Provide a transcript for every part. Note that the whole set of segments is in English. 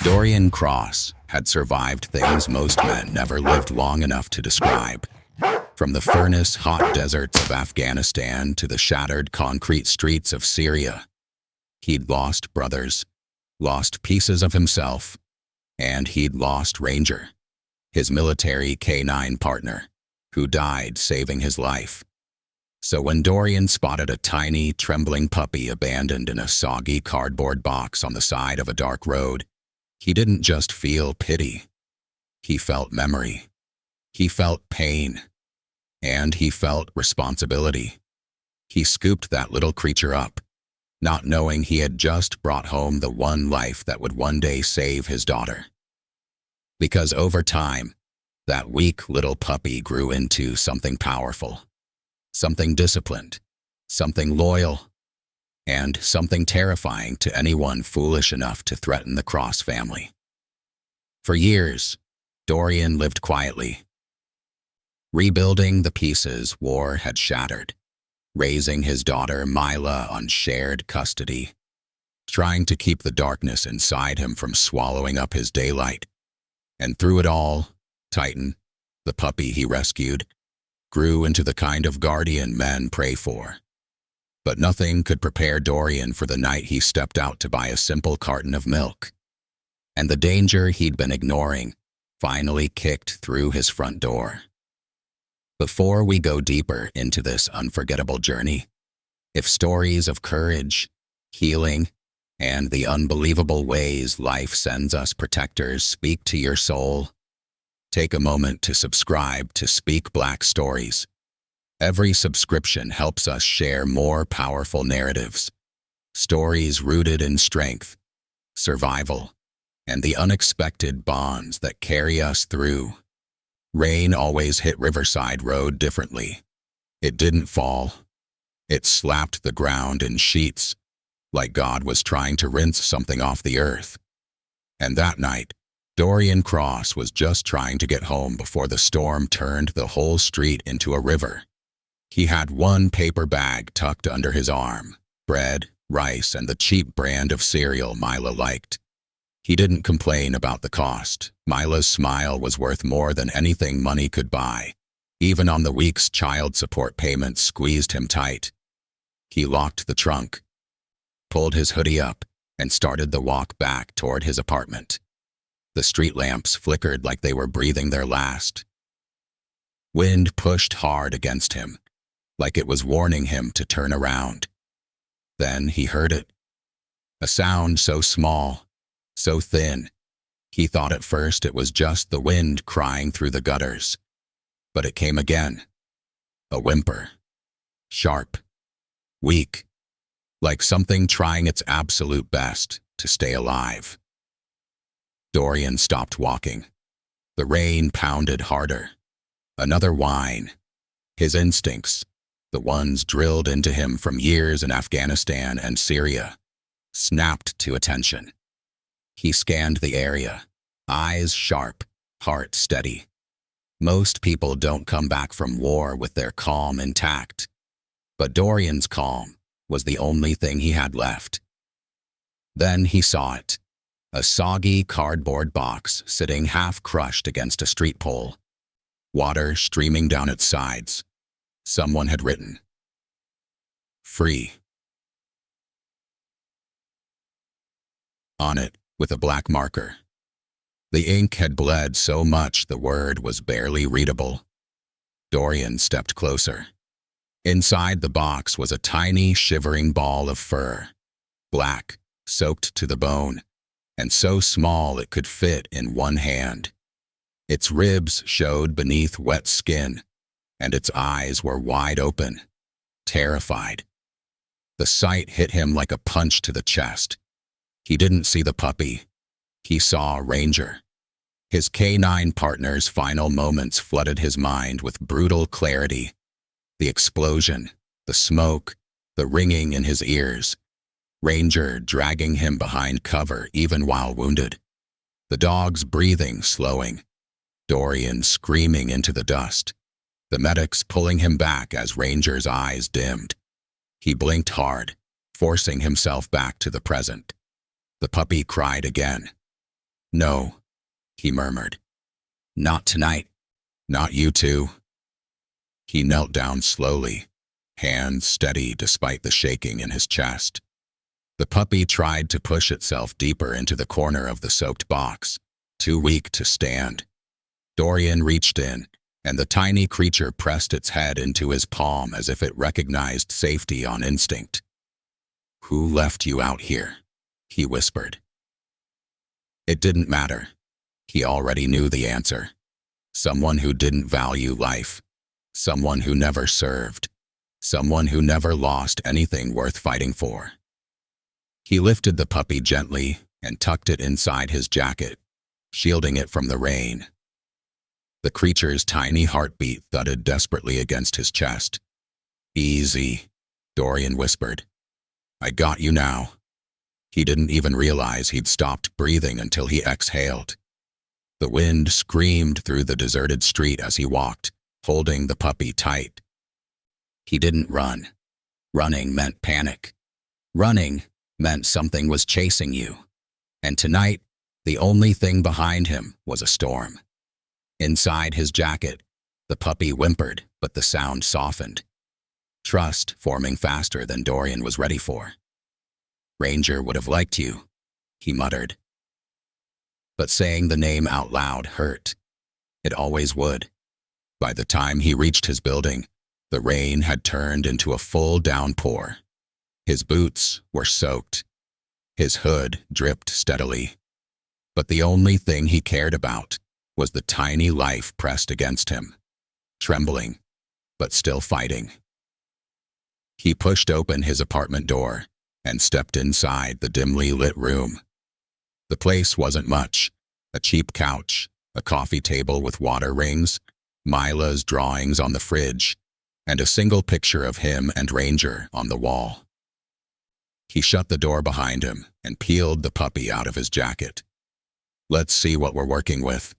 Dorian Cross had survived things most men never lived long enough to describe. From the furnace-hot deserts of Afghanistan to the shattered concrete streets of Syria, he'd lost brothers, lost pieces of himself, and he'd lost Ranger, his military K-9 partner, who died saving his life. So when Dorian spotted a tiny, trembling puppy abandoned in a soggy cardboard box on the side of a dark road, he didn't just feel pity. He felt memory. He felt pain. And he felt responsibility. He scooped that little creature up, not knowing he had just brought home the one life that would one day save his daughter. Because over time, that weak little puppy grew into something powerful, something disciplined, something loyal, and something terrifying to anyone foolish enough to threaten the Cross family. For years, Dorian lived quietly, rebuilding the pieces war had shattered, raising his daughter Mila on shared custody, trying to keep the darkness inside him from swallowing up his daylight. And through it all, Titan, the puppy he rescued, grew into the kind of guardian men pray for. But nothing could prepare Dorian for the night he stepped out to buy a simple carton of milk. And the danger he'd been ignoring finally kicked through his front door. Before we go deeper into this unforgettable journey, if stories of courage, healing, and the unbelievable ways life sends us protectors speak to your soul, take a moment to subscribe to Speak Black Stories. Every subscription helps us share more powerful narratives, stories rooted in strength, survival, and the unexpected bonds that carry us through. Rain always hit Riverside Road differently. It didn't fall. It slapped the ground in sheets, like God was trying to rinse something off the earth. And that night, Dorian Cross was just trying to get home before the storm turned the whole street into a river. He had one paper bag tucked under his arm, bread, rice, and the cheap brand of cereal Mila liked. He didn't complain about the cost. Mila's smile was worth more than anything money could buy. Even on the week's child support payments squeezed him tight. He locked the trunk, pulled his hoodie up, and started the walk back toward his apartment. The street lamps flickered like they were breathing their last. Wind pushed hard against him, like it was warning him to turn around. Then he heard it. A sound so small, so thin, he thought at first it was just the wind crying through the gutters. But it came again. A whimper. Sharp. Weak. Like something trying its absolute best to stay alive. Dorian stopped walking. The rain pounded harder. Another whine. His instincts, the ones drilled into him from years in Afghanistan and Syria, snapped to attention. He scanned the area, eyes sharp, heart steady. Most people don't come back from war with their calm intact, but Dorian's calm was the only thing he had left. Then he saw it, a soggy cardboard box sitting half-crushed against a street pole, water streaming down its sides. Someone had written, "Free," on it with a black marker. The ink had bled so much the word was barely readable. Dorian stepped closer. Inside the box was a tiny, shivering ball of fur, black, soaked to the bone, and so small it could fit in one hand. Its ribs showed beneath wet skin, and its eyes were wide open, terrified. The sight hit him like a punch to the chest. He didn't see the puppy. He saw Ranger. His K-9 partner's final moments flooded his mind with brutal clarity. The explosion, the smoke, the ringing in his ears. Ranger dragging him behind cover even while wounded. The dog's breathing slowing. Dorian screaming into the dust. The medics pulling him back as Ranger's eyes dimmed. He blinked hard, forcing himself back to the present. The puppy cried again. No, he murmured. Not tonight. Not you too. He knelt down slowly, hands steady despite the shaking in his chest. The puppy tried to push itself deeper into the corner of the soaked box, too weak to stand. Dorian reached in, and the tiny creature pressed its head into his palm as if it recognized safety on instinct. Who left you out here? He whispered. It didn't matter. He already knew the answer. Someone who didn't value life. Someone who never served. Someone who never lost anything worth fighting for. He lifted the puppy gently and tucked it inside his jacket, shielding it from the rain. The creature's tiny heartbeat thudded desperately against his chest. Easy, Dorian whispered. I got you now. He didn't even realize he'd stopped breathing until he exhaled. The wind screamed through the deserted street as he walked, holding the puppy tight. He didn't run. Running meant panic. Running meant something was chasing you. And tonight, the only thing behind him was a storm. Inside his jacket, the puppy whimpered, but the sound softened. Trust forming faster than Dorian was ready for. Ranger would have liked you, he muttered. But saying the name out loud hurt. It always would. By the time he reached his building, the rain had turned into a full downpour. His boots were soaked. His hood dripped steadily. But the only thing he cared about was the tiny life pressed against him, trembling, but still fighting. He pushed open his apartment door and stepped inside the dimly lit room. The place wasn't much: a cheap couch, a coffee table with water rings, Mila's drawings on the fridge, and a single picture of him and Ranger on the wall. He shut the door behind him and peeled the puppy out of his jacket. Let's see what we're working with.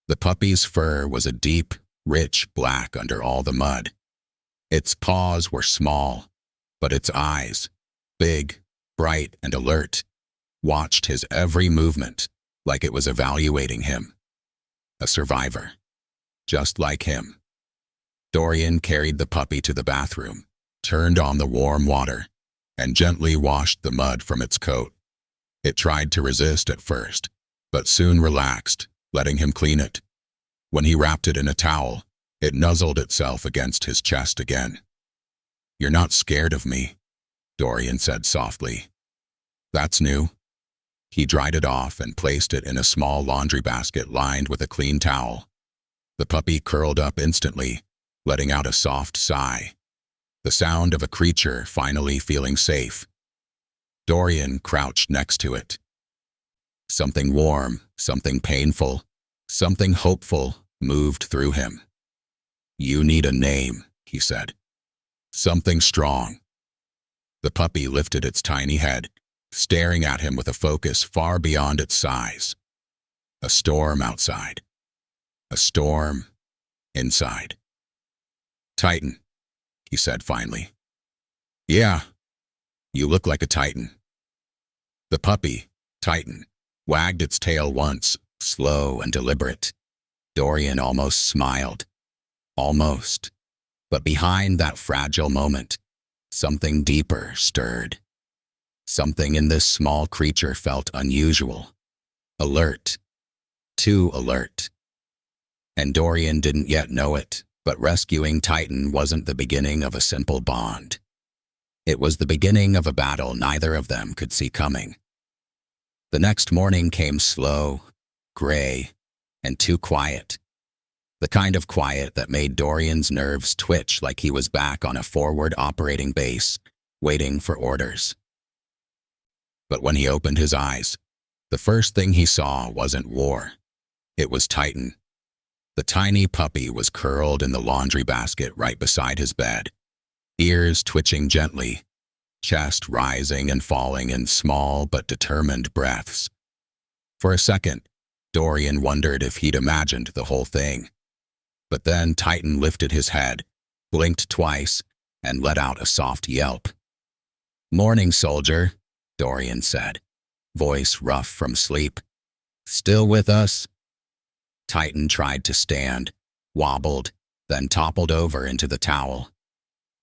The puppy's fur was a deep, rich black under all the mud. Its paws were small, but its eyes, big, bright, and alert, watched his every movement like it was evaluating him. A survivor, just like him. Dorian carried the puppy to the bathroom, turned on the warm water, and gently washed the mud from its coat. It tried to resist at first, but soon relaxed, letting him clean it. When he wrapped it in a towel, it nuzzled itself against his chest again. You're not scared of me, Dorian said softly. That's new. He dried it off and placed it in a small laundry basket lined with a clean towel. The puppy curled up instantly, letting out a soft sigh. The sound of a creature finally feeling safe. Dorian crouched next to it. Something warm, something painful, something hopeful moved through him. You need a name, he said. Something strong. The puppy lifted its tiny head, staring at him with a focus far beyond its size. A storm outside. A storm inside. Titan, he said finally. Yeah, you look like a Titan. The puppy, Titan, wagged its tail once, slow and deliberate. Dorian almost smiled. Almost. But behind that fragile moment, something deeper stirred. Something in this small creature felt unusual. Alert. Too alert. And Dorian didn't yet know it, but rescuing Titan wasn't the beginning of a simple bond. It was the beginning of a battle neither of them could see coming. The next morning came slow, gray, and too quiet. The kind of quiet that made Dorian's nerves twitch like he was back on a forward operating base, waiting for orders. But when he opened his eyes, the first thing he saw wasn't war. It was Titan. The tiny puppy was curled in the laundry basket right beside his bed, ears twitching gently, chest rising and falling in small but determined breaths. For a second, Dorian wondered if he'd imagined the whole thing. But then Titan lifted his head, blinked twice, and let out a soft yelp. "Morning, soldier," Dorian said, voice rough from sleep. Still with us? Titan tried to stand, wobbled, then toppled over into the towel.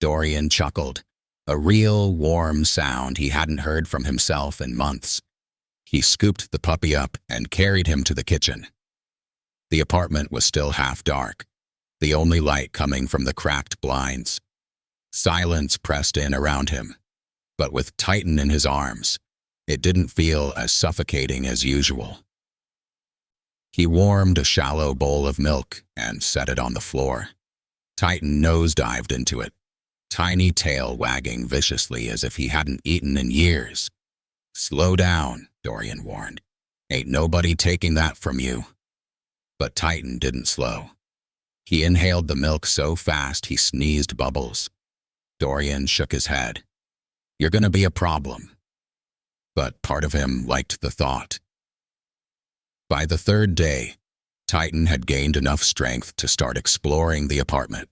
Dorian chuckled, a real warm sound he hadn't heard from himself in months. He scooped the puppy up and carried him to the kitchen. The apartment was still half dark, the only light coming from the cracked blinds. Silence pressed in around him, but with Titan in his arms, it didn't feel as suffocating as usual. He warmed a shallow bowl of milk and set it on the floor. Titan nosedived into it, tiny tail wagging viciously as if he hadn't eaten in years. "Slow down," Dorian warned. "Ain't nobody taking that from you." But Titan didn't slow. He inhaled the milk so fast he sneezed bubbles. Dorian shook his head. "You're gonna be a problem." But part of him liked the thought. By the third day, Titan had gained enough strength to start exploring the apartment.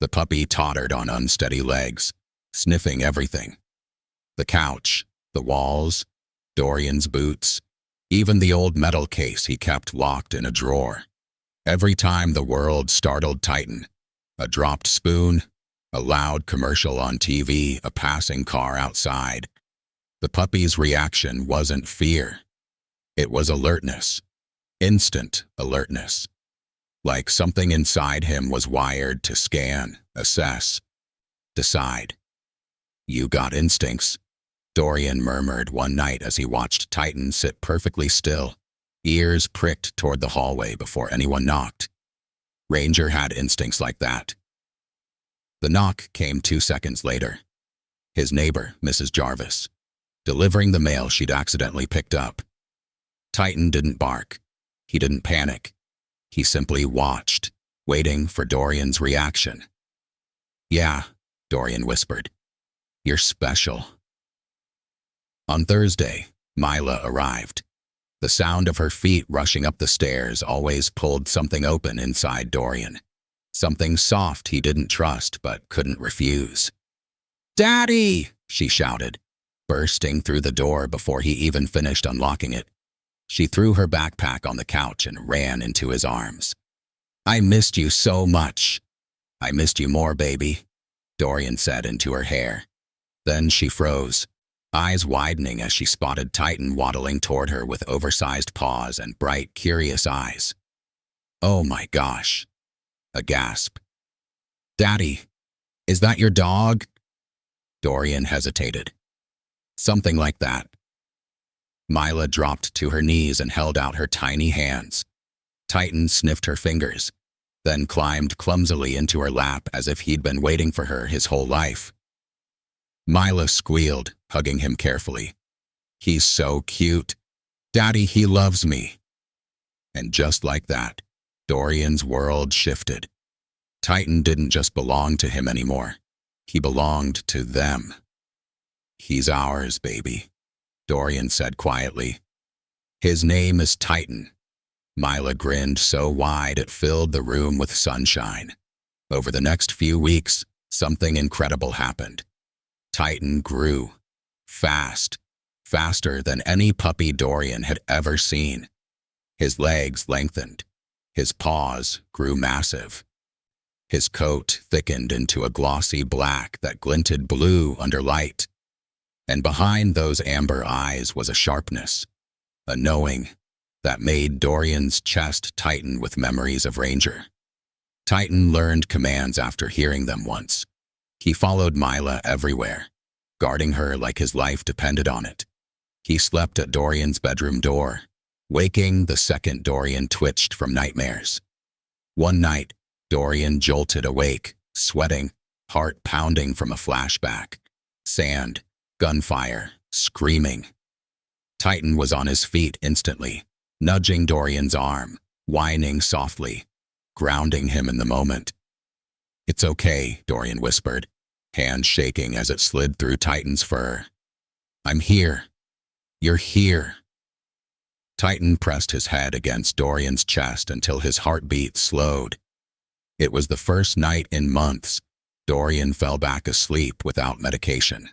The puppy tottered on unsteady legs, sniffing everything. The couch, the walls, Dorian's boots, even the old metal case he kept locked in a drawer. Every time the world startled Titan, a dropped spoon, a loud commercial on TV, a passing car outside, the puppy's reaction wasn't fear. It was alertness, instant alertness. Like something inside him was wired to scan, assess, decide. "You got instincts," Dorian murmured one night as he watched Titan sit perfectly still, ears pricked toward the hallway before anyone knocked. Ranger had instincts like that. The knock came 2 seconds later. His neighbor, Mrs. Jarvis, delivering the mail she'd accidentally picked up. Titan didn't bark. He didn't panic. He simply watched, waiting for Dorian's reaction. "Yeah," Dorian whispered. "You're special." On Thursday, Mila arrived. The sound of her feet rushing up the stairs always pulled something open inside Dorian. Something soft he didn't trust but couldn't refuse. "Daddy!" she shouted, bursting through the door before he even finished unlocking it. She threw her backpack on the couch and ran into his arms. "I missed you so much." "I missed you more, baby," Dorian said into her hair. Then she froze, eyes widening as she spotted Titan waddling toward her with oversized paws and bright, curious eyes. "Oh my gosh." A gasp. "Daddy, is that your dog?" Dorian hesitated. "Something like that." Mila dropped to her knees and held out her tiny hands. Titan sniffed her fingers, then climbed clumsily into her lap as if he'd been waiting for her his whole life. Mila squealed, hugging him carefully. "He's so cute. Daddy, he loves me." And just like that, Dorian's world shifted. Titan didn't just belong to him anymore. He belonged to them. "He's ours, baby," Dorian said quietly. "His name is Titan." Mila grinned so wide it filled the room with sunshine. Over the next few weeks, something incredible happened. Titan grew. Fast. Faster than any puppy Dorian had ever seen. His legs lengthened. His paws grew massive. His coat thickened into a glossy black that glinted blue under light. And behind those amber eyes was a sharpness, a knowing, that made Dorian's chest tighten with memories of Ranger. Titan learned commands after hearing them once. He followed Mila everywhere, guarding her like his life depended on it. He slept at Dorian's bedroom door, waking the second Dorian twitched from nightmares. One night, Dorian jolted awake, sweating, heart pounding from a flashback. Sand, gunfire, screaming. Titan was on his feet instantly, nudging Dorian's arm, whining softly, grounding him in the moment. "It's okay," Dorian whispered, hand shaking as it slid through Titan's fur. "I'm here. You're here." Titan pressed his head against Dorian's chest until his heartbeat slowed. It was the first night in months Dorian fell back asleep without medication.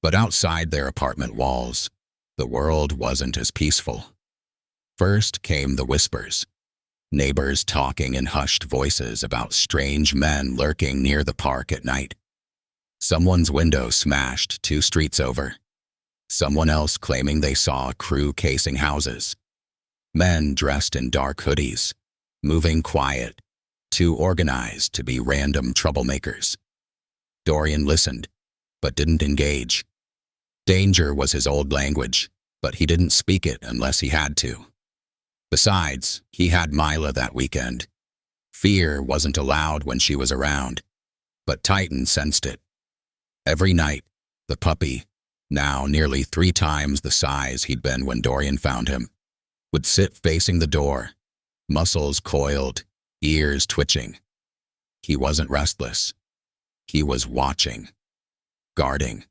But outside their apartment walls, the world wasn't as peaceful. First came the whispers. Neighbors talking in hushed voices about strange men lurking near the park at night. Someone's window smashed 2 streets over. Someone else claiming they saw a crew casing houses. Men dressed in dark hoodies, moving quiet, too organized to be random troublemakers. Dorian listened, but didn't engage. Danger was his old language, but he didn't speak it unless he had to. Besides, he had Mila that weekend. Fear wasn't allowed when she was around, but Titan sensed it. Every night, the puppy, now nearly 3 times the size he'd been when Dorian found him, would sit facing the door, muscles coiled, ears twitching. He wasn't restless. He was watching, guarding,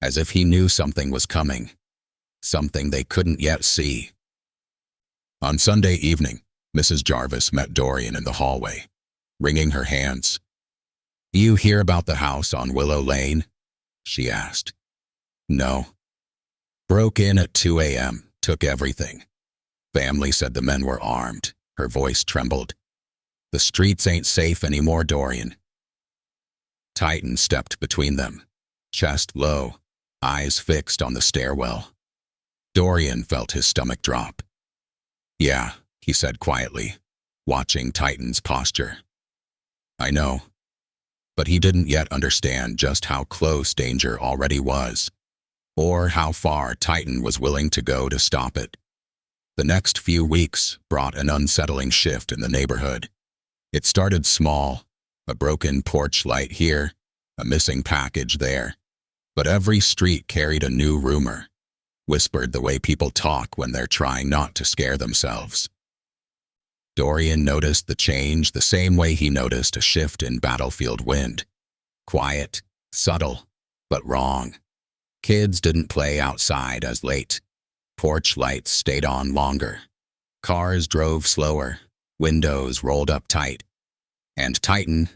as if he knew something was coming, something they couldn't yet see. On Sunday evening, Mrs. Jarvis met Dorian in the hallway, wringing her hands. "You hear about the house on Willow Lane?" she asked. "No." "Broke in at 2 a.m., took everything. Family said the men were armed." Her voice trembled. "The streets ain't safe anymore, Dorian." Titan stepped between them, chest low, eyes fixed on the stairwell. Dorian felt his stomach drop. "Yeah," he said quietly, watching Titan's posture. "I know." But he didn't yet understand just how close danger already was, or how far Titan was willing to go to stop it. The next few weeks brought an unsettling shift in the neighborhood. It started small, a broken porch light here, a missing package there. But every street carried a new rumor, whispered the way people talk when they're trying not to scare themselves. Dorian noticed the change the same way he noticed a shift in battlefield wind. Quiet, subtle, but wrong. Kids didn't play outside as late. Porch lights stayed on longer. Cars drove slower, windows rolled up tight. And Titan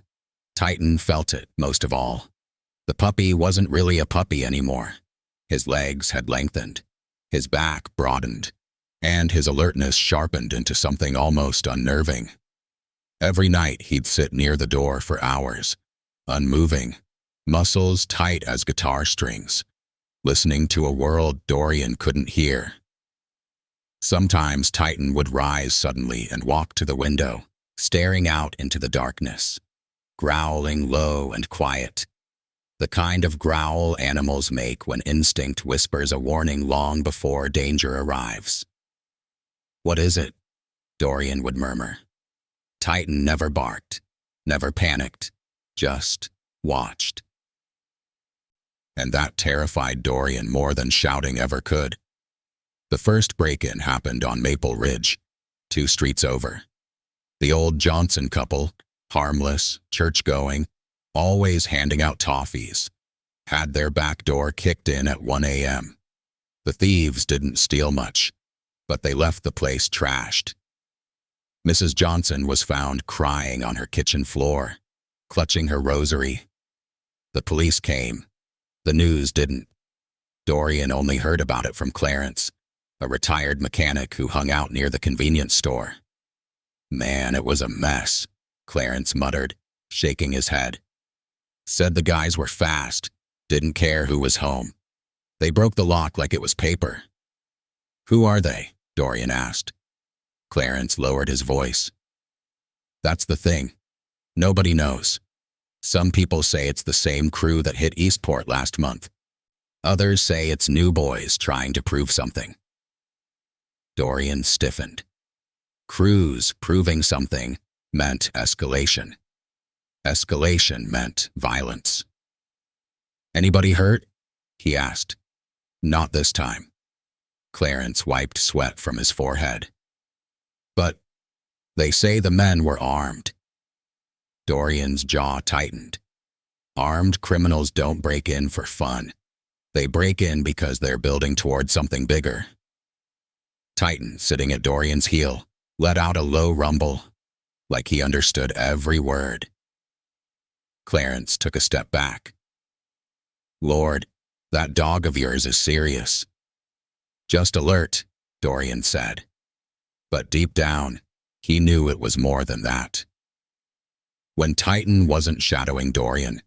felt it most of all. The puppy wasn't really a puppy anymore. His legs had lengthened, his back broadened, and his alertness sharpened into something almost unnerving. Every night he'd sit near the door for hours, unmoving, muscles tight as guitar strings, listening to a world Dorian couldn't hear. Sometimes Titan would rise suddenly and walk to the window, staring out into the darkness, growling low and quiet. The kind of growl animals make when instinct whispers a warning long before danger arrives. "What is it?" Dorian would murmur. Titan never barked, never panicked, just watched. And that terrified Dorian more than shouting ever could. The first break-in happened on Maple Ridge, 2 streets over. The old Johnson couple, harmless, church-going, always handing out toffees, had their back door kicked in at 1 a.m. The thieves didn't steal much, but they left the place trashed. Mrs. Johnson was found crying on her kitchen floor, clutching her rosary. The police came. The news didn't. Dorian only heard about it from Clarence, a retired mechanic who hung out near the convenience store. "Man, it was a mess," Clarence muttered, shaking his head. "Said the guys were fast, didn't care who was home. They broke the lock like it was paper." "Who are they?" Dorian asked. Clarence lowered his voice. "That's the thing. Nobody knows. Some people say it's the same crew that hit Eastport last month. Others say it's new boys trying to prove something." Dorian stiffened. Crews proving something meant escalation. Escalation meant violence. "Anybody hurt?" he asked. "Not this time." Clarence wiped sweat from his forehead. "But they say the men were armed." Dorian's jaw tightened. Armed criminals don't break in for fun. They break in because they're building toward something bigger. Titan, sitting at Dorian's heel, let out a low rumble, like he understood every word. Clarence took a step back. "Lord, that dog of yours is serious." Just alert, Dorian said. But deep down, he knew it was more than that. When Titan wasn't shadowing Dorian,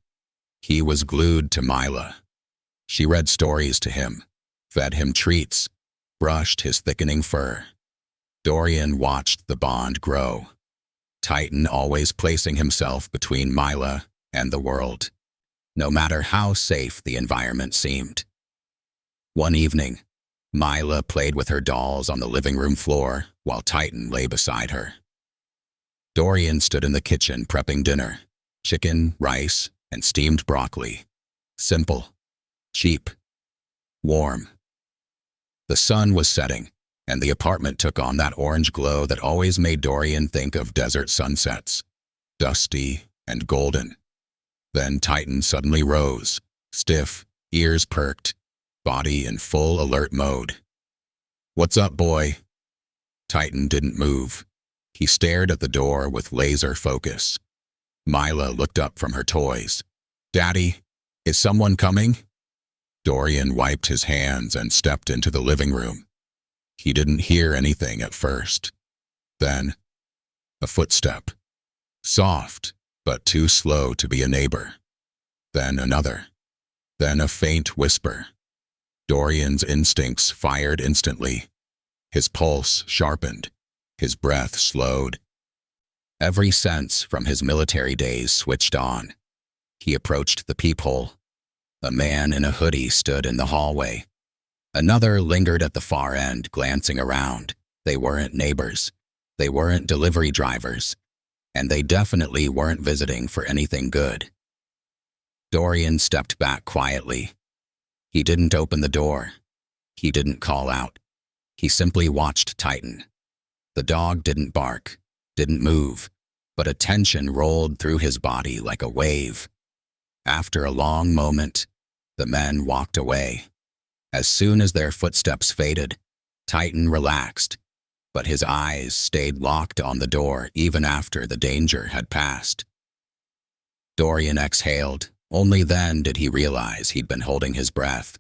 he was glued to Mila. She read stories to him, fed him treats, brushed his thickening fur. Dorian watched the bond grow, Titan always placing himself between Mila and the world, no matter how safe the environment seemed. One evening, Mila played with her dolls on the living room floor while Titan lay beside her. Dorian stood in the kitchen prepping dinner: chicken, rice, and steamed broccoli. Simple, cheap, warm. The sun was setting, and the apartment took on that orange glow that always made Dorian think of desert sunsets, dusty and golden. Then Titan suddenly rose, stiff, ears perked, body in full alert mode. "What's up, boy?" Titan didn't move. He stared at the door with laser focus. Mila looked up from her toys. "Daddy, is someone coming?" Dorian wiped his hands and stepped into the living room. He didn't hear anything at first. Then, a footstep. Soft, but too slow to be a neighbor. Then another. Then a faint whisper. Dorian's instincts fired instantly. His pulse sharpened. His breath slowed. Every sense from his military days switched on. He approached the peephole. A man in a hoodie stood in the hallway. Another lingered at the far end, glancing around. They weren't neighbors. They weren't delivery drivers. And they definitely weren't visiting for anything good. Dorian stepped back quietly. He didn't open the door. He didn't call out. He simply watched Titan. The dog didn't bark, didn't move, but a tension rolled through his body like a wave. After a long moment, the men walked away. As soon as their footsteps faded, Titan relaxed, but his eyes stayed locked on the door even after the danger had passed. Dorian exhaled. Only then did he realize he'd been holding his breath.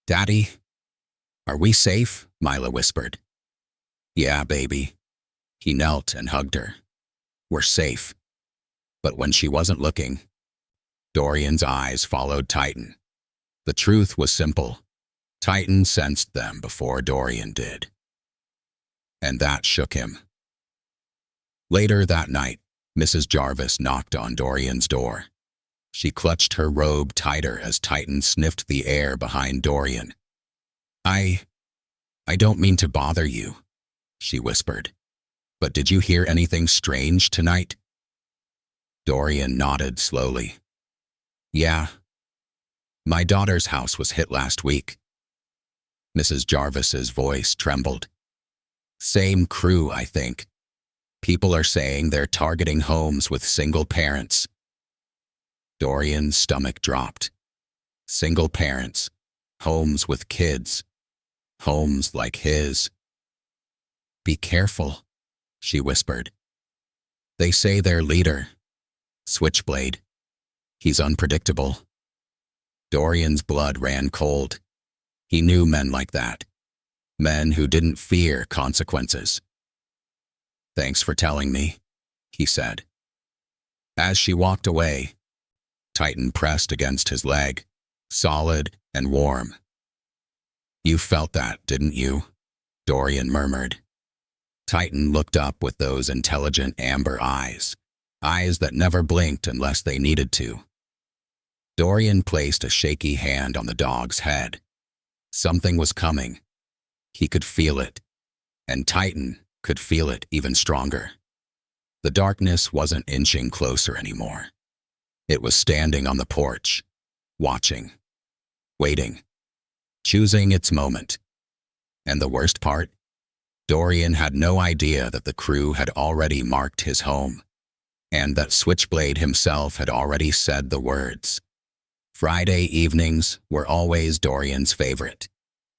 "Daddy, are we safe?" Mila whispered. "Yeah, baby." He knelt and hugged her. "We're safe." But when she wasn't looking, Dorian's eyes followed Titan. The truth was simple. Titan sensed them before Dorian did. And that shook him. Later that night, Mrs. Jarvis knocked on Dorian's door. She clutched her robe tighter as Titan sniffed the air behind Dorian. I don't mean to bother you," she whispered. "But did you hear anything strange tonight?" Dorian nodded slowly. "Yeah. My daughter's house was hit last week." Mrs. Jarvis's voice trembled. "Same crew, I think. People are saying they're targeting homes with single parents." Dorian's stomach dropped. Single parents, homes with kids, homes like his. "Be careful," she whispered. "They say their leader, Switchblade. He's unpredictable." Dorian's blood ran cold. He knew men like that. Men who didn't fear consequences. "Thanks for telling me," he said. As she walked away, Titan pressed against his leg, solid and warm. "You felt that, didn't you?" Dorian murmured. Titan looked up with those intelligent amber eyes, eyes that never blinked unless they needed to. Dorian placed a shaky hand on the dog's head. Something was coming. He could feel it, and Titan could feel it even stronger. The darkness wasn't inching closer anymore. It was standing on the porch, watching, waiting, choosing its moment. And the worst part? Dorian had no idea that the crew had already marked his home, and that Switchblade himself had already said the words. Friday evenings were always Dorian's favorite.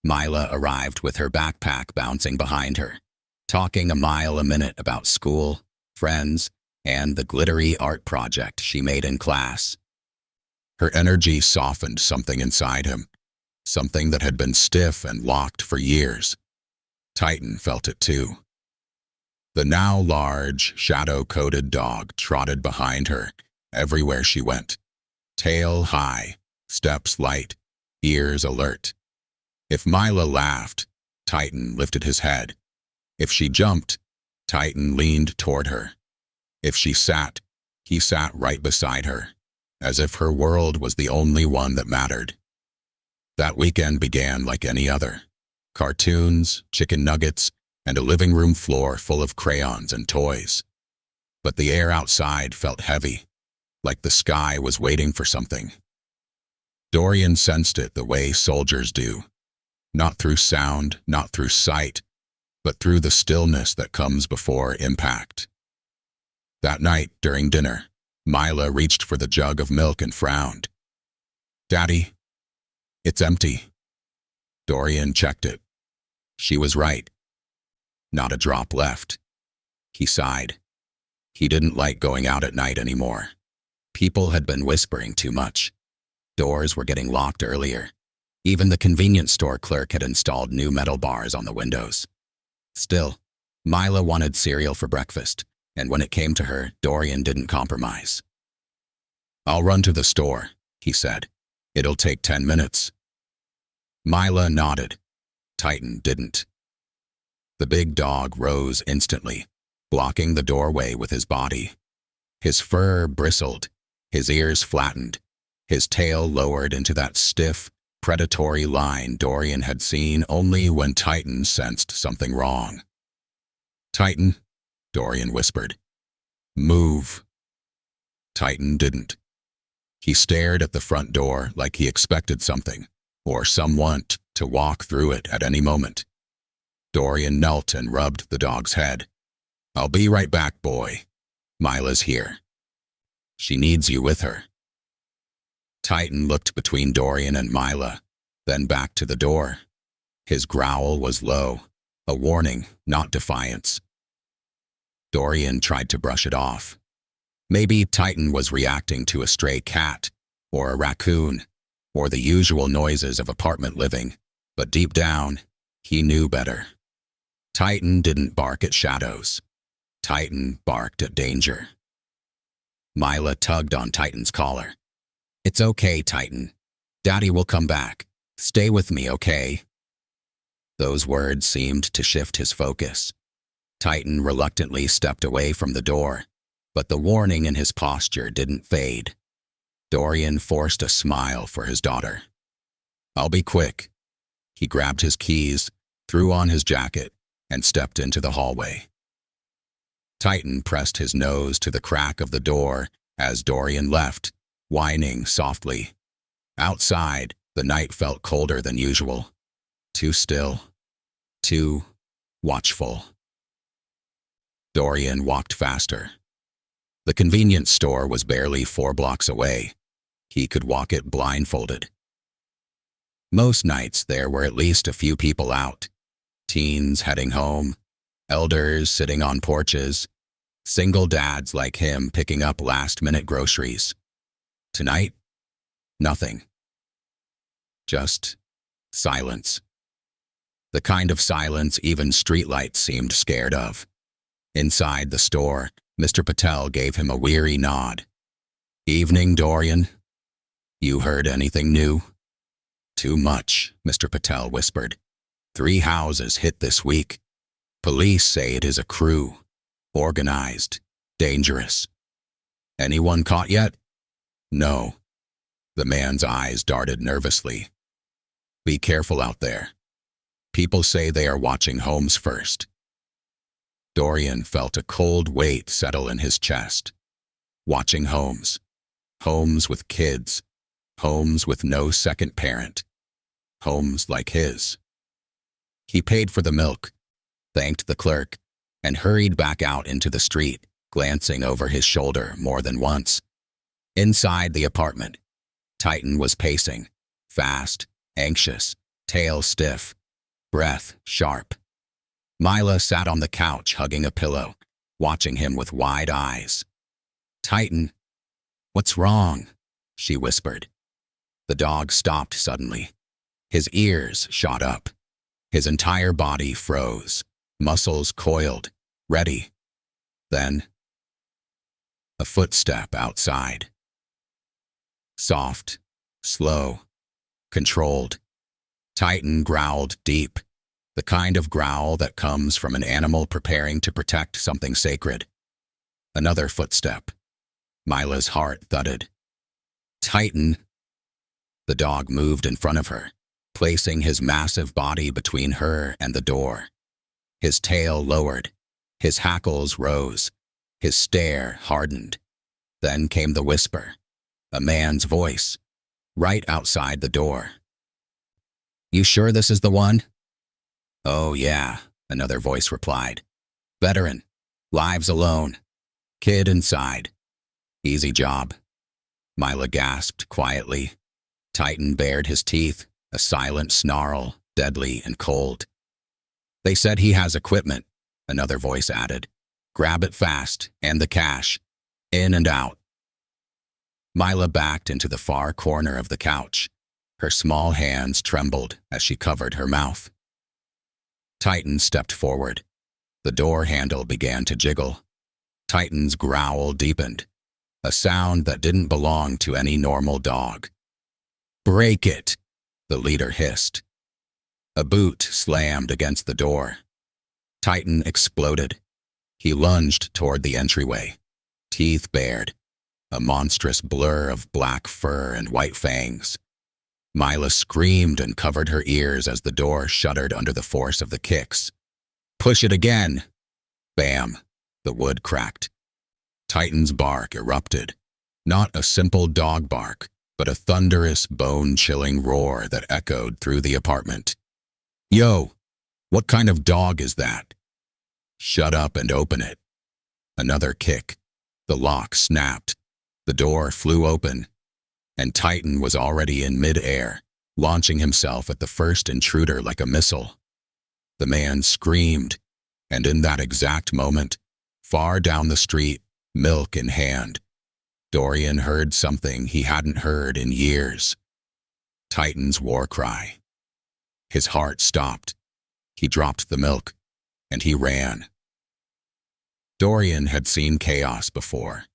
Mila arrived with her backpack bouncing behind her, talking a mile a minute about school, friends, and the glittery art project she made in class. Her energy softened something inside him. something that had been stiff and locked for years. Titan felt it too. The now large, shadow-coated dog trotted behind her everywhere she went, tail high, steps light, ears alert. If Mila laughed, Titan lifted his head. If she jumped, Titan leaned toward her. If she sat, he sat right beside her, as if her world was the only one that mattered. That weekend began like any other. Cartoons, chicken nuggets, and a living room floor full of crayons and toys. But the air outside felt heavy, like the sky was waiting for something. Dorian sensed it the way soldiers do. Not through sound, not through sight, but through the stillness that comes before impact. That night, during dinner, Mila reached for the jug of milk and frowned. "Daddy, it's empty." Dorian checked it. She was right. Not a drop left. He sighed. He didn't like going out at night anymore. People had been whispering too much. Doors were getting locked earlier. Even the convenience store clerk had installed new metal bars on the windows. Still, Mila wanted cereal for breakfast, and when it came to her, Dorian didn't compromise. "I'll run to the store," he said. "It'll take 10 minutes. Mila nodded. Titan didn't. The big dog rose instantly, blocking the doorway with his body. His fur bristled, his ears flattened, his tail lowered into that stiff, predatory line Dorian had seen only when Titan sensed something wrong. "Titan," Dorian whispered. "Move." Titan didn't. He stared at the front door like he expected something, or someone to walk through it at any moment. Dorian knelt and rubbed the dog's head. "I'll be right back, boy. Mila's here. She needs you with her." Titan looked between Dorian and Mila, then back to the door. His growl was low, a warning, not defiance. Dorian tried to brush it off. Maybe Titan was reacting to a stray cat, or a raccoon, or the usual noises of apartment living, but deep down, he knew better. Titan didn't bark at shadows. Titan barked at danger. Mila tugged on Titan's collar. "It's okay, Titan. Daddy will come back. Stay with me, okay?" Those words seemed to shift his focus. Titan reluctantly stepped away from the door, but the warning in his posture didn't fade. Dorian forced a smile for his daughter. "I'll be quick." He grabbed his keys, threw on his jacket, and stepped into the hallway. Titan pressed his nose to the crack of the door as Dorian left, whining softly. Outside, the night felt colder than usual. Too still. Too watchful. Dorian walked faster. The convenience store was barely 4 blocks away. He could walk it blindfolded. Most nights there were at least a few people out. Teens heading home, elders sitting on porches, single dads like him picking up last-minute groceries. Tonight, nothing. Just silence. The kind of silence even streetlights seemed scared of. Inside the store, Mr. Patel gave him a weary nod. "Evening, Dorian. You heard anything new?" "Too much," Mr. Patel whispered. 3 houses hit this week. Police say it is a crew. Organized. Dangerous. Anyone caught yet?" "No." The man's eyes darted nervously. "Be careful out there. People say they are watching homes first." Dorian felt a cold weight settle in his chest. Watching homes. Homes with kids. Homes with no second parent. Homes like his. He paid for the milk, thanked the clerk, and hurried back out into the street, glancing over his shoulder more than once. Inside the apartment, Titan was pacing, fast, anxious, tail stiff, breath sharp. Mila sat on the couch hugging a pillow, watching him with wide eyes. "Titan, what's wrong?" she whispered. The dog stopped suddenly. His ears shot up. His entire body froze, muscles coiled, ready. Then, a footstep outside. Soft, slow, controlled. Titan growled deep, the kind of growl that comes from an animal preparing to protect something sacred. Another footstep. Mila's heart thudded. Titan. The dog moved in front of her, placing his massive body between her and the door. His tail lowered. His hackles rose. His stare hardened. Then came the whisper, a man's voice, right outside the door. "You sure this is the one?" "Oh, yeah," another voice replied. "Veteran. Lives alone. Kid inside. Easy job." Mila gasped quietly. Titan bared his teeth, a silent snarl, deadly and cold. "They said he has equipment," another voice added. "Grab it fast, and the cash. In and out." Mila backed into the far corner of the couch. Her small hands trembled as she covered her mouth. Titan stepped forward. The door handle began to jiggle. Titan's growl deepened, a sound that didn't belong to any normal dog. "Break it," the leader hissed. A boot slammed against the door. Titan exploded. He lunged toward the entryway, teeth bared, a monstrous blur of black fur and white fangs. Mila screamed and covered her ears as the door shuddered under the force of the kicks. "Push it again!" Bam! The wood cracked. Titan's bark erupted. Not a simple dog bark, but a thunderous, bone-chilling roar that echoed through the apartment. "Yo, what kind of dog is that?" "Shut up and open it." Another kick. The lock snapped. The door flew open, and Titan was already in mid-air, launching himself at the first intruder like a missile. The man screamed, and in that exact moment, far down the street, milk in hand, Dorian heard something he hadn't heard in years. Titan's war cry. His heart stopped. He dropped the milk, and he ran. Dorian had seen chaos before.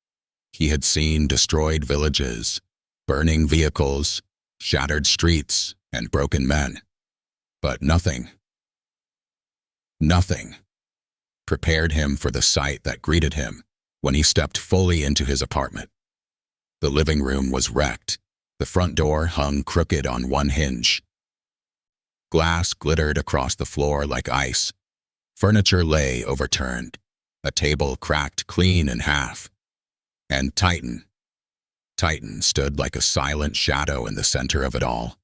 He had seen destroyed villages, burning vehicles, shattered streets, and broken men. But nothing prepared him for the sight that greeted him when he stepped fully into his apartment. The living room was wrecked. The front door hung crooked on one hinge. Glass glittered across the floor like ice. Furniture lay overturned. A table cracked clean in half. And Titan stood like a silent shadow in the center of it all.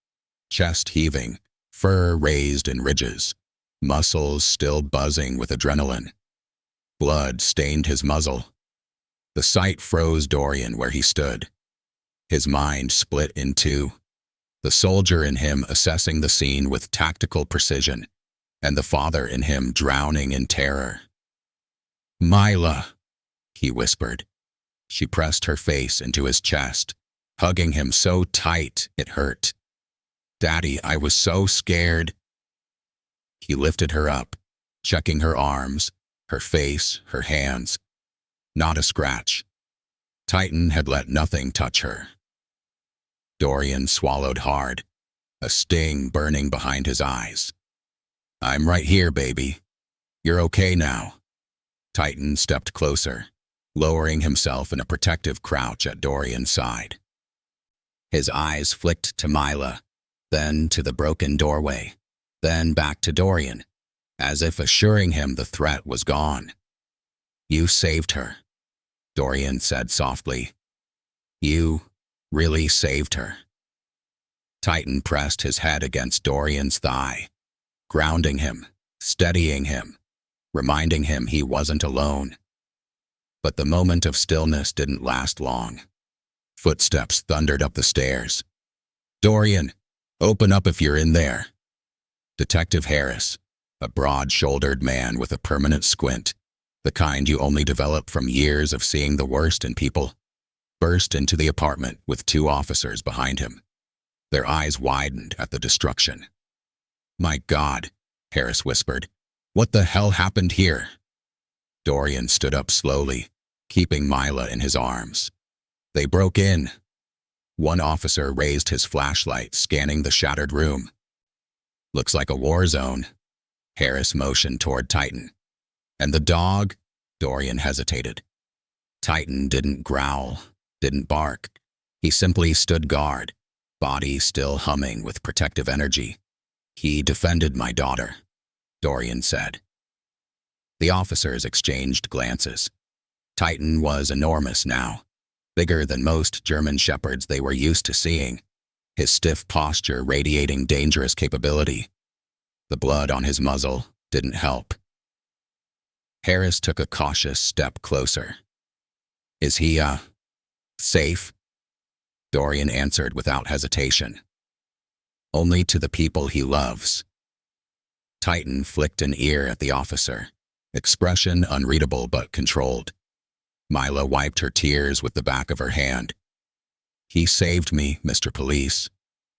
Chest heaving, fur raised in ridges, muscles still buzzing with adrenaline. Blood stained his muzzle. The sight froze Dorian where he stood. His mind split in two. The soldier in him assessing the scene with tactical precision, and the father in him drowning in terror. "Mila," he whispered. She pressed her face into his chest, hugging him so tight it hurt. "Daddy, I was so scared." He lifted her up, checking her arms, her face, her hands. Not a scratch. Titan had let nothing touch her. Dorian swallowed hard, a sting burning behind his eyes. "I'm right here, baby. You're okay now." Titan stepped closer, lowering himself in a protective crouch at Dorian's side. His eyes flicked to Mila, then to the broken doorway, then back to Dorian, as if assuring him the threat was gone. "You saved her," Dorian said softly. "You really saved her." Titan pressed his head against Dorian's thigh, grounding him, steadying him, reminding him he wasn't alone. But the moment of stillness didn't last long. Footsteps thundered up the stairs. "Dorian, open up if you're in there." Detective Harris, a broad-shouldered man with a permanent squint, the kind you only develop from years of seeing the worst in people, burst into the apartment with two officers behind him. Their eyes widened at the destruction. "My God," Harris whispered. "What the hell happened here?" Dorian stood up slowly, keeping Mila in his arms. "They broke in." One officer raised his flashlight, scanning the shattered room. "Looks like a war zone." Harris motioned toward Titan. "And the dog?" Dorian hesitated. Titan didn't growl, didn't bark. He simply stood guard, body still humming with protective energy. "He defended my daughter," Dorian said. The officers exchanged glances. Titan was enormous now, bigger than most German shepherds they were used to seeing, his stiff posture radiating dangerous capability. The blood on his muzzle didn't help. Harris took a cautious step closer. "Is he, safe?" Dorian answered without hesitation. "Only to the people he loves." Titan flicked an ear at the officer, expression unreadable but controlled. Mila wiped her tears with the back of her hand. "He saved me, Mr. Police,"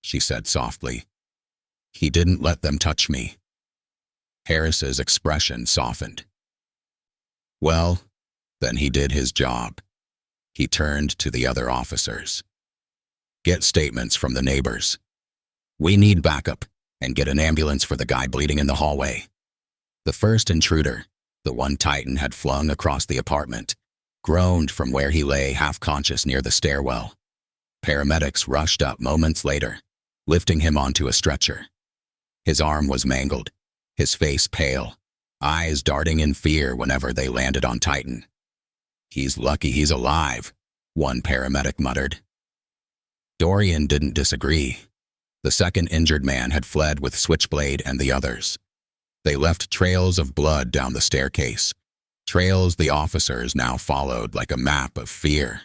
she said softly. "He didn't let them touch me." Harris's expression softened. "Well, then he did his job." He turned to the other officers. "Get statements from the neighbors. We need backup, and get an ambulance for the guy bleeding in the hallway." The first intruder, the one Titan had flung across the apartment, groaned from where he lay half-conscious near the stairwell. Paramedics rushed up moments later, lifting him onto a stretcher. His arm was mangled, his face pale, eyes darting in fear whenever they landed on Titan. "He's lucky he's alive," one paramedic muttered. Dorian didn't disagree. The second injured man had fled with Switchblade and the others. They left trails of blood down the staircase, trails the officers now followed like a map of fear.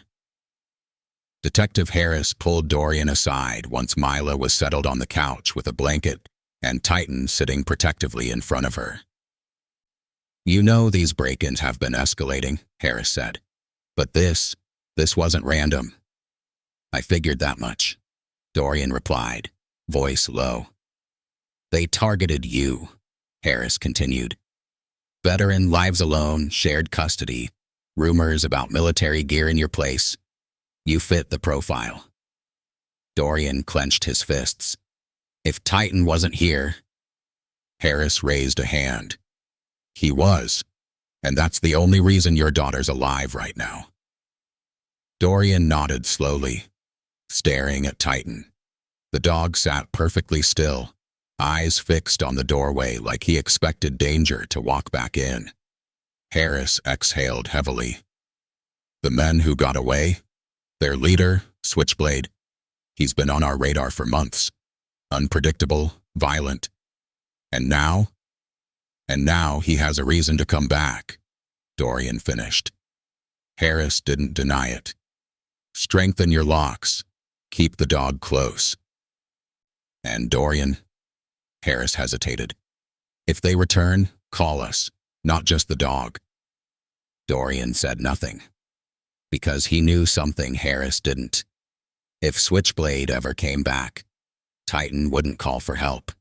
Detective Harris pulled Dorian aside once Mila was settled on the couch with a blanket and Titan sitting protectively in front of her. "You know these break-ins have been escalating," Harris said. "But this wasn't random." "I figured that much," Dorian replied, voice low. "They targeted you," Harris continued. "Veteran lives alone, shared custody, rumors about military gear in your place. You fit the profile." Dorian clenched his fists. "If Titan wasn't here..." Harris raised a hand. "He was, and that's the only reason your daughter's alive right now." Dorian nodded slowly, staring at Titan. The dog sat perfectly still, eyes fixed on the doorway like he expected danger to walk back in. Harris exhaled heavily. "The men who got away? Their leader, Switchblade, he's been on our radar for months. Unpredictable, violent. And now he has a reason to come back," Dorian finished. Harris didn't deny it. "Strengthen your locks. Keep the dog close." "And Dorian?" Harris hesitated. "If they return, call us, not just the dog." Dorian said nothing, because he knew something Harris didn't. If Switchblade ever came back, Titan wouldn't call for help.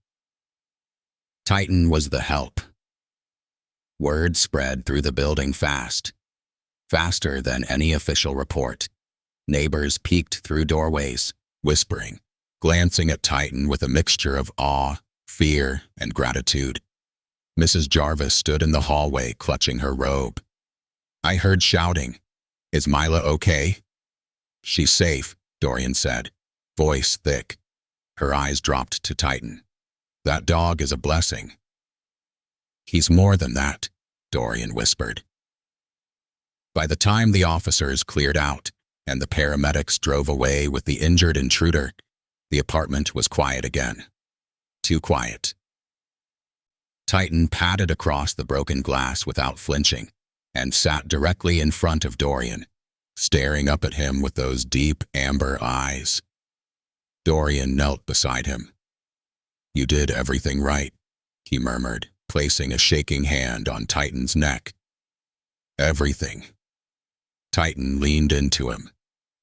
Titan was the help. Word spread through the building fast, faster than any official report. Neighbors peeked through doorways, whispering, glancing at Titan with a mixture of awe, fear, and gratitude. Mrs. Jarvis stood in the hallway clutching her robe. "I heard shouting. Is Mila okay?" "She's safe," Dorian said, voice thick. Her eyes dropped to Titan. "That dog is a blessing." "He's more than that," Dorian whispered. By the time the officers cleared out and the paramedics drove away with the injured intruder, the apartment was quiet again. Too quiet. Titan padded across the broken glass without flinching and sat directly in front of Dorian, staring up at him with those deep amber eyes. Dorian knelt beside him. "You did everything right," he murmured, placing a shaking hand on Titan's neck. "Everything." Titan leaned into him,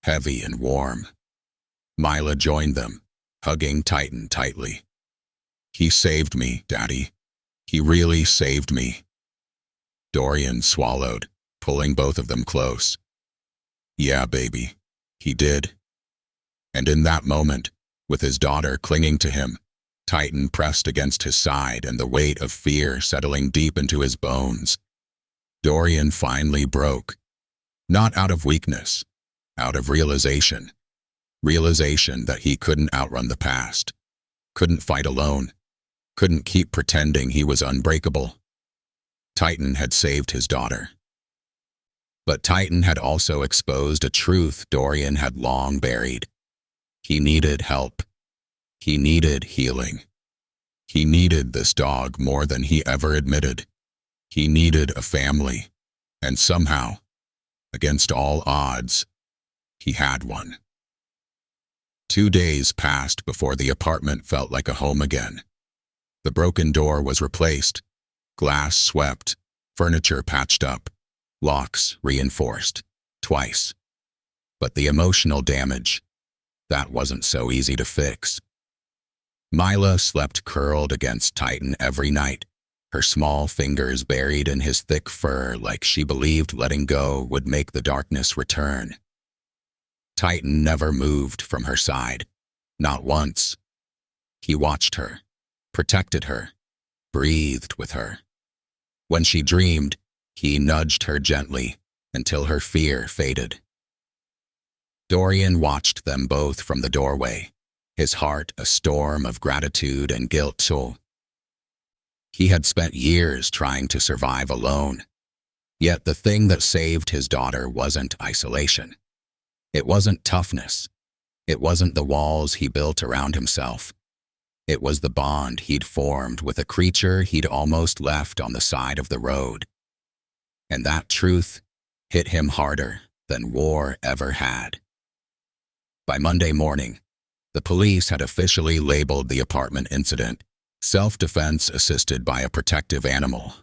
heavy and warm. Mila joined them, hugging Titan tightly. "He saved me, Daddy. He really saved me." Dorian swallowed, pulling both of them close. "Yeah, baby, he did." And in that moment, with his daughter clinging to him, Titan pressed against his side and the weight of fear settling deep into his bones. Dorian finally broke. Not out of weakness, out of realization. Realization that he couldn't outrun the past, couldn't fight alone, couldn't keep pretending he was unbreakable. Titan had saved his daughter. But Titan had also exposed a truth Dorian had long buried. He needed help. He needed healing. He needed this dog more than he ever admitted. He needed a family. And somehow, against all odds, he had one. 2 days passed before the apartment felt like a home again. The broken door was replaced, glass swept, furniture patched up, locks reinforced, twice. But the emotional damage, that wasn't so easy to fix. Mila slept curled against Titan every night, her small fingers buried in his thick fur like she believed letting go would make the darkness return. Titan never moved from her side, not once. He watched her, protected her, breathed with her. When she dreamed, he nudged her gently until her fear faded. Dorian watched them both from the doorway, his heart a storm of gratitude and guilt. He had spent years trying to survive alone. Yet the thing that saved his daughter wasn't isolation. It wasn't toughness. It wasn't the walls he built around himself. It was the bond he'd formed with a creature he'd almost left on the side of the road. And that truth hit him harder than war ever had. By Monday morning, the police had officially labeled the apartment incident self-defense assisted by a protective animal.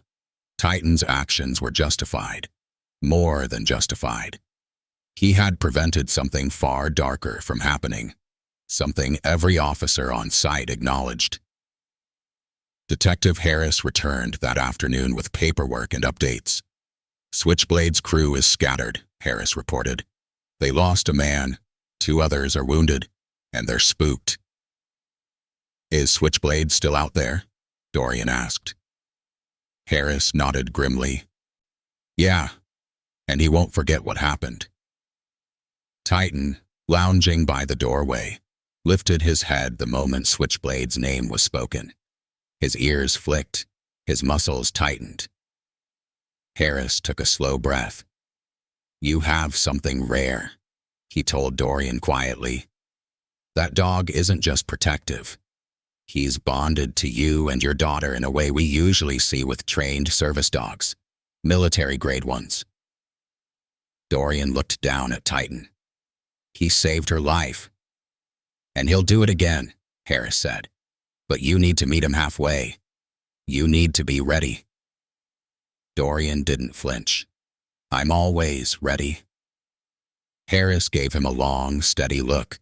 Titan's actions were justified, more than justified. He had prevented something far darker from happening, something every officer on site acknowledged. Detective Harris returned that afternoon with paperwork and updates. "Switchblade's crew is scattered," Harris reported. "They lost a man, 2 others are wounded, and they're spooked." "Is Switchblade still out there?" Dorian asked. Harris nodded grimly. "Yeah, and he won't forget what happened." Titan, lounging by the doorway, lifted his head the moment Switchblade's name was spoken. His ears flicked, his muscles tightened. Harris took a slow breath. "You have something rare," he told Dorian quietly. "That dog isn't just protective. He's bonded to you and your daughter in a way we usually see with trained service dogs, military-grade ones." Dorian looked down at Titan. "He saved her life. And he'll do it again," Harris said. "But you need to meet him halfway. You need to be ready." Dorian didn't flinch. "I'm always ready." Harris gave him a long, steady look,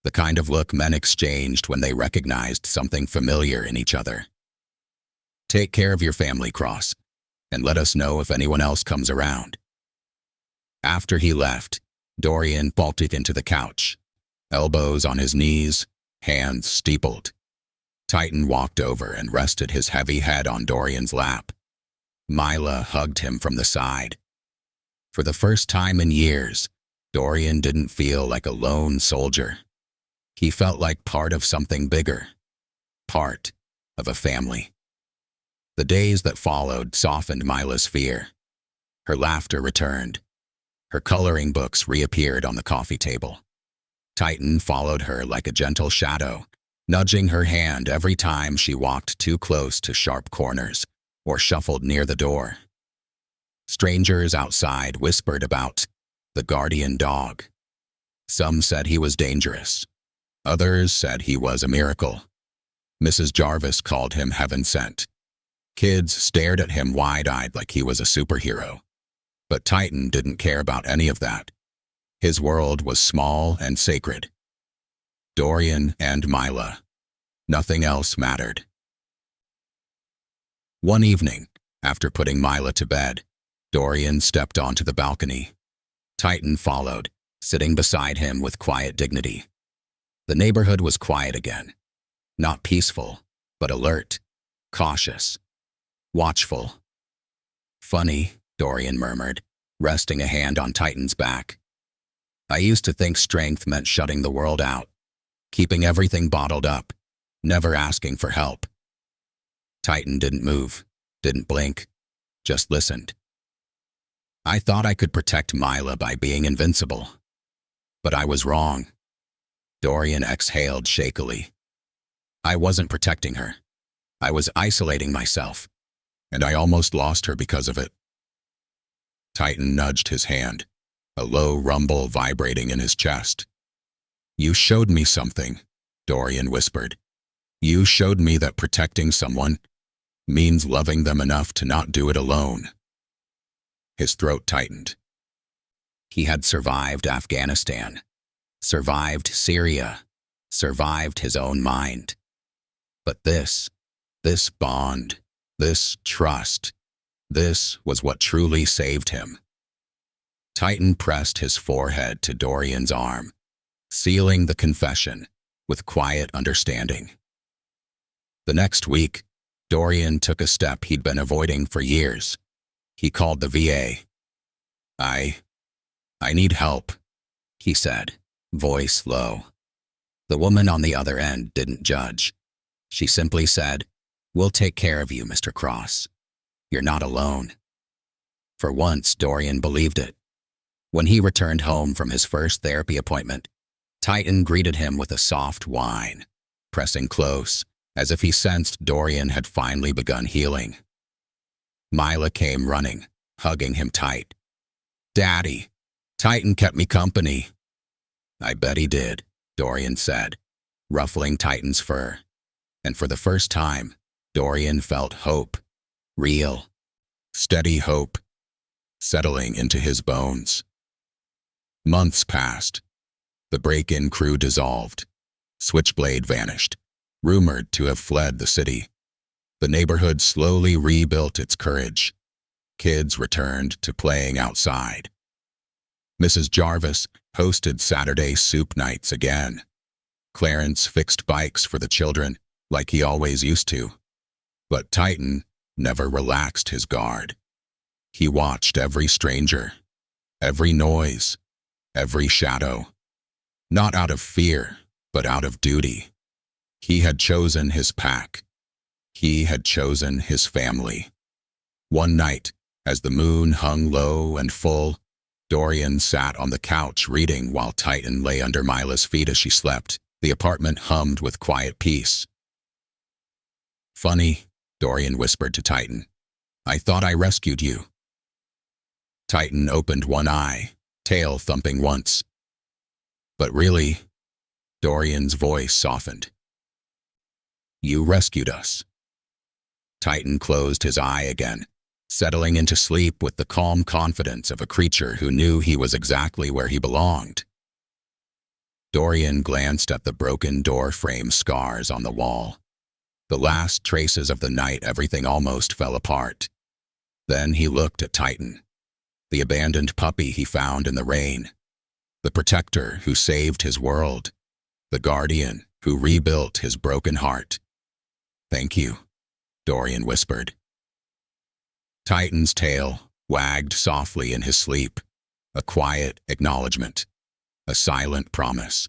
the kind of look men exchanged when they recognized something familiar in each other. "Take care of your family, Cross, and let us know if anyone else comes around." After he left, Dorian vaulted into the couch, elbows on his knees, hands steepled. Titan walked over and rested his heavy head on Dorian's lap. Mila hugged him from the side. For the first time in years, Dorian didn't feel like a lone soldier. He felt like part of something bigger, part of a family. The days that followed softened Mila's fear. Her laughter returned. Her coloring books reappeared on the coffee table. Titan followed her like a gentle shadow, nudging her hand every time she walked too close to sharp corners or shuffled near the door. Strangers outside whispered about the guardian dog. Some said he was dangerous. Others said he was a miracle. Mrs. Jarvis called him heaven-sent. Kids stared at him wide-eyed like he was a superhero. But Titan didn't care about any of that. His world was small and sacred. Dorian and Mila. Nothing else mattered. One evening, after putting Mila to bed, Dorian stepped onto the balcony. Titan followed, sitting beside him with quiet dignity. The neighborhood was quiet again. Not peaceful, but alert, cautious, watchful. Funny, Dorian murmured, resting a hand on Titan's back. I used to think strength meant shutting the world out, keeping everything bottled up, never asking for help. Titan didn't move, didn't blink, just listened. I thought I could protect Mila by being invincible. But I was wrong. Dorian exhaled shakily. I wasn't protecting her. I was isolating myself, and I almost lost her because of it. Titan nudged his hand, a low rumble vibrating in his chest. You showed me something, Dorian whispered. You showed me that protecting someone means loving them enough to not do it alone. His throat tightened. He had survived Afghanistan, survived Syria, survived his own mind. But this bond, this trust, this was what truly saved him. Titan pressed his forehead to Dorian's arm, sealing the confession with quiet understanding. The next week, Dorian took a step he'd been avoiding for years. He called the VA. I need help, he said, voice low. The woman on the other end didn't judge. She simply said, We'll take care of you, Mr. Cross. You're not alone. For once, Dorian believed it. When he returned home from his first therapy appointment, Titan greeted him with a soft whine, pressing close, as if he sensed Dorian had finally begun healing. Mila came running, hugging him tight. Daddy, Titan kept me company. I bet he did, Dorian said, ruffling Titan's fur. And for the first time, Dorian felt hope, real, steady hope, settling into his bones. Months passed. The break-in crew dissolved. Switchblade vanished, rumored to have fled the city. The neighborhood slowly rebuilt its courage. Kids returned to playing outside. Mrs. Jarvis hosted Saturday soup nights again. Clarence fixed bikes for the children, like he always used to. But Titan never relaxed his guard. He watched every stranger, every noise, every shadow. Not out of fear, but out of duty. He had chosen his pack. He had chosen his family. One night, as the moon hung low and full, Dorian sat on the couch reading while Titan lay under Mila's feet as she slept. The apartment hummed with quiet peace. Funny, Dorian whispered to Titan. I thought I rescued you. Titan opened one eye, tail thumping once. But really, Dorian's voice softened. You rescued us. Titan closed his eye again, settling into sleep with the calm confidence of a creature who knew he was exactly where he belonged. Dorian glanced at the broken door frame scars on the wall. The last traces of the night everything almost fell apart. Then he looked at Titan, the abandoned puppy he found in the rain, the protector who saved his world, the guardian who rebuilt his broken heart. Thank you, Dorian whispered. Titan's tail wagged softly in his sleep, a quiet acknowledgement, a silent promise.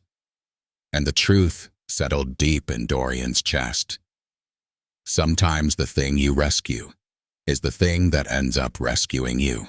And the truth settled deep in Dorian's chest. Sometimes the thing you rescue is the thing that ends up rescuing you.